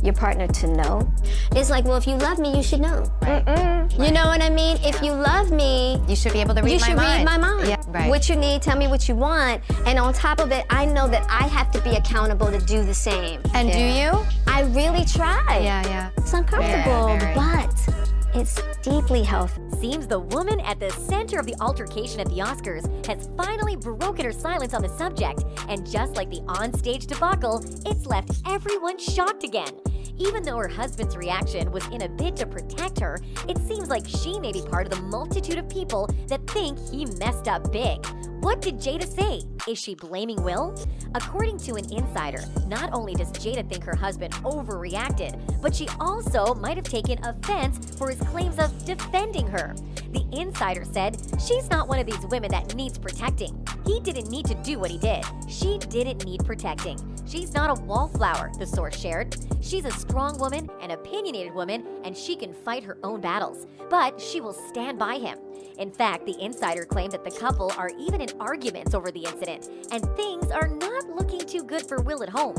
your partner to know. It's like, well, if you love me, you should know. Right. You know what I mean? If you love me, you should be able to read my mind. You should read my mind. Yeah, right. What you need, tell me what you want. And on top of it, I know that I have to be accountable to do the same. And do you? I really try. Yeah. It's uncomfortable, Very. but it's deeply healthy. Seems the woman at the center of the altercation at the Oscars has finally broken her silence on the subject. And just like the onstage debacle, it's left everyone shocked again. Even though her husband's reaction was in a bid to protect her, it seems like she may be part of the multitude of people that think he messed up big. What did Jada say? Is she blaming Will? According to an insider, not only does Jada think her husband overreacted, but she also might have taken offense for his claims of defending her. The insider said she's not one of these women that needs protecting. He didn't need to do what he did. She didn't need protecting. She's not a wallflower, the source shared. She's a strong woman, an opinionated woman, and she can fight her own battles. But she will stand by him. In fact, the insider claimed that the couple are even in arguments over the incident, and things are not looking too good for Will at home.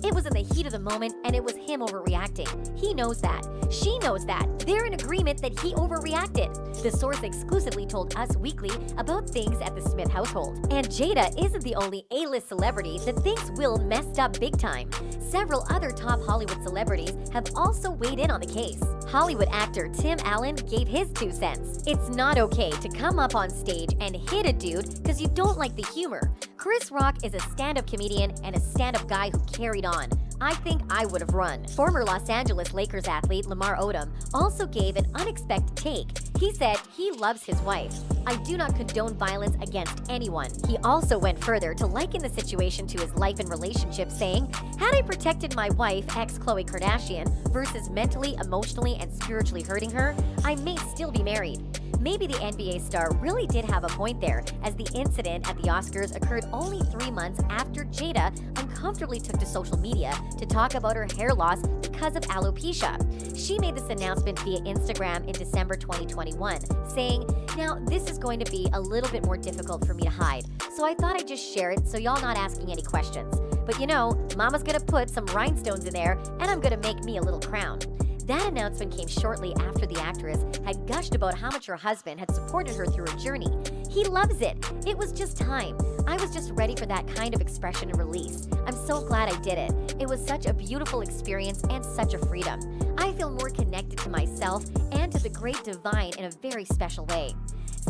It was in the heat of the moment, and it was him overreacting. He knows that. She knows that. They're in agreement that he overreacted. The source exclusively told Us Weekly about things at the Smith household. And Jada isn't the only A-list celebrity that thinks Will messed up big time. Several other top Hollywood celebrities have also weighed in on the case. Hollywood actor Tim Allen gave his 2 cents. It's not okay to come up on stage and hit a dude because you don't like the humor. Chris Rock is a stand-up comedian and a stand-up guy who carried on. I think I would have run. Former Los Angeles Lakers athlete Lamar Odom also gave an unexpected take. He said he loves his wife. I do not condone violence against anyone. He also went further to liken the situation to his life and relationship, saying, had I protected my wife, ex-Khloe Kardashian, versus mentally, emotionally, and spiritually hurting her, I may still be married. Maybe the NBA star really did have a point there, as the incident at the Oscars occurred only 3 months after Jada uncomfortably took to social media to talk about her hair loss because of alopecia. She made this announcement via Instagram in December 2021, saying, now this is going to be a little bit more difficult for me to hide, so I thought I'd just share it so y'all not asking any questions. But you know, mama's gonna put some rhinestones in there and I'm gonna make me a little crown. That announcement came shortly after the actress had gushed about how much her husband had supported her through her journey. He loves it. It was just time. I was just ready for that kind of expression and release. I'm so glad I did it. It was such a beautiful experience and such a freedom. I feel more connected to myself and to the great divine in a very special way.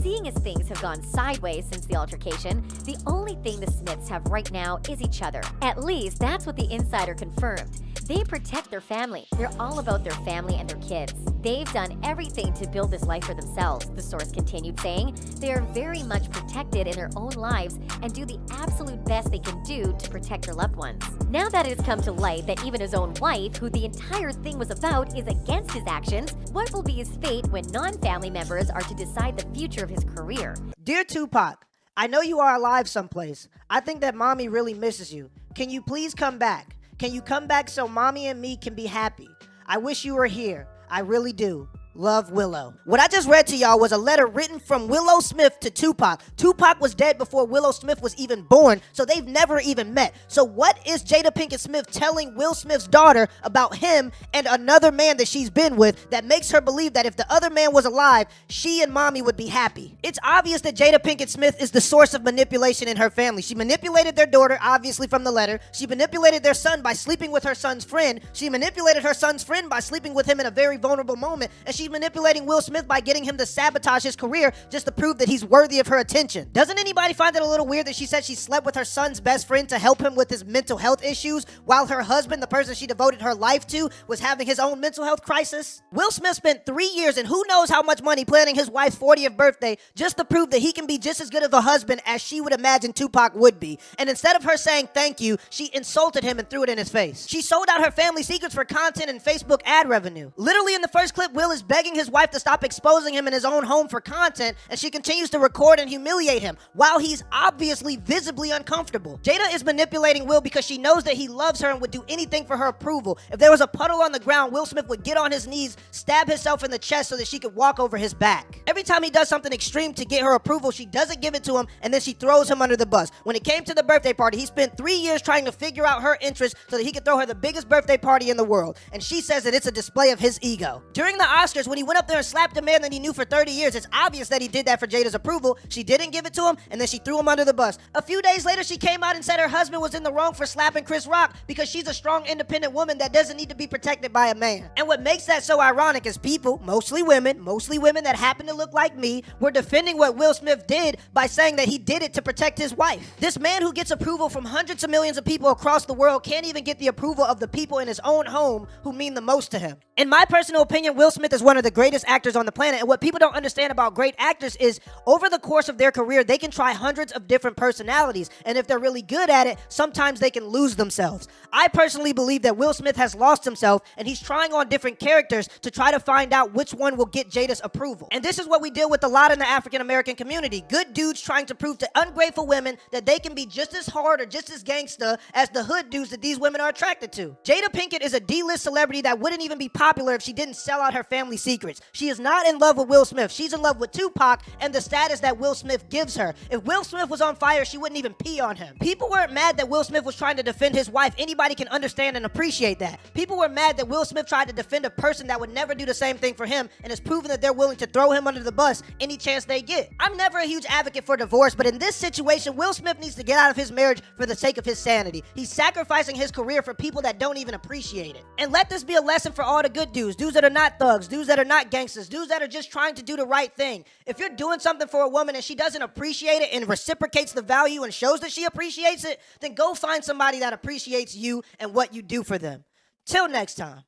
Seeing as things have gone sideways since the altercation, the only thing the Smiths have right now is each other. At least that's what the insider confirmed. They protect their family. They're all about their family and their kids. They've done everything to build this life for themselves, the source continued, saying they are very much protected in their own lives and do the absolute best they can do to protect their loved ones. Now that it has come to light that even his own wife, who the entire thing was about, is against his actions, what will be his fate when non-family members are to decide the future of his career? Dear Tupac, I know you are alive someplace. I think that mommy really misses you. Can you please come back? Can you come back so mommy and me can be happy? I wish you were here. I really do. Love, Willow. What I just read to y'all was a letter written from Willow Smith to Tupac. Tupac was dead before Willow Smith was even born, so they've never even met. So what is Jada Pinkett Smith telling Will Smith's daughter about him and another man that she's been with that makes her believe that if the other man was alive, she and mommy would be happy? It's obvious that Jada Pinkett Smith is the source of manipulation in her family. She manipulated their daughter, obviously from the letter. She manipulated their son by sleeping with her son's friend. She manipulated her son's friend by sleeping with him in a very vulnerable moment. And she's manipulating Will Smith by getting him to sabotage his career just to prove that he's worthy of her attention. Doesn't anybody find it a little weird that she said she slept with her son's best friend to help him with his mental health issues while her husband, the person she devoted her life to, was having his own mental health crisis? Will Smith spent 3 years and who knows how much money planning his wife's 40th birthday just to prove that he can be just as good of a husband as she would imagine Tupac would be. And instead of her saying thank you, she insulted him and threw it in his face. She sold out her family secrets for content and Facebook ad revenue. Literally in the first clip, Will is begging his wife to stop exposing him in his own home for content, and she continues to record and humiliate him while he's obviously visibly uncomfortable. Jada is manipulating Will because she knows that he loves her and would do anything for her approval. If there was a puddle on the ground, Will Smith would get on his knees, stab himself in the chest so that she could walk over his back. Every time he does something extreme to get her approval, she doesn't give it to him, and then she throws him under the bus. When it came to the birthday party, he spent 3 years trying to figure out her interests so that he could throw her the biggest birthday party in the world, and she says that it's a display of his ego. During the Oscars, when he went up there and slapped a man that he knew for 30 years, it's obvious that he did that for Jada's approval. She didn't give it to him, and then she threw him under the bus. A few days later, she came out and said her husband was in the wrong for slapping Chris Rock because she's a strong, independent woman that doesn't need to be protected by a man. And what makes that so ironic is people, mostly women that happen to look like me, were defending what Will Smith did by saying that he did it to protect his wife. This man who gets approval from hundreds of millions of people across the world can't even get the approval of the people in his own home who mean the most to him. In my personal opinion, Will Smith is one of the greatest actors on the planet, and what people don't understand about great actors is over the course of their career, they can try hundreds of different personalities, and if they're really good at it, sometimes they can lose themselves. I personally believe that Will Smith has lost himself, and he's trying on different characters to try to find out which one will get Jada's approval. And this is what we deal with a lot in the African American community. Good dudes trying to prove to ungrateful women that they can be just as hard or just as gangsta as the hood dudes that these women are attracted to. Jada Pinkett is a D-list celebrity that wouldn't even be popular if she didn't sell out her family secrets. She is not in love with Will Smith. She's in love with Tupac and the status that Will Smith gives her. If Will Smith was on fire, she wouldn't even pee on him. People weren't mad that Will Smith was trying to defend his wife. Anybody can understand and appreciate that. People were mad that Will Smith tried to defend a person that would never do the same thing for him and has proven that they're willing to throw him under the bus any chance they get. I'm never a huge advocate for divorce, but in this situation, Will Smith needs to get out of his marriage for the sake of his sanity. He's sacrificing his career for people that don't even appreciate it. And let this be a lesson for all the good dudes that are not thugs, dudes that are not gangsters, dudes that are just trying to do the right thing. If you're doing something for a woman and she doesn't appreciate it and reciprocates the value and shows that she appreciates it, then go find somebody that appreciates you and what you do for them. Till next time.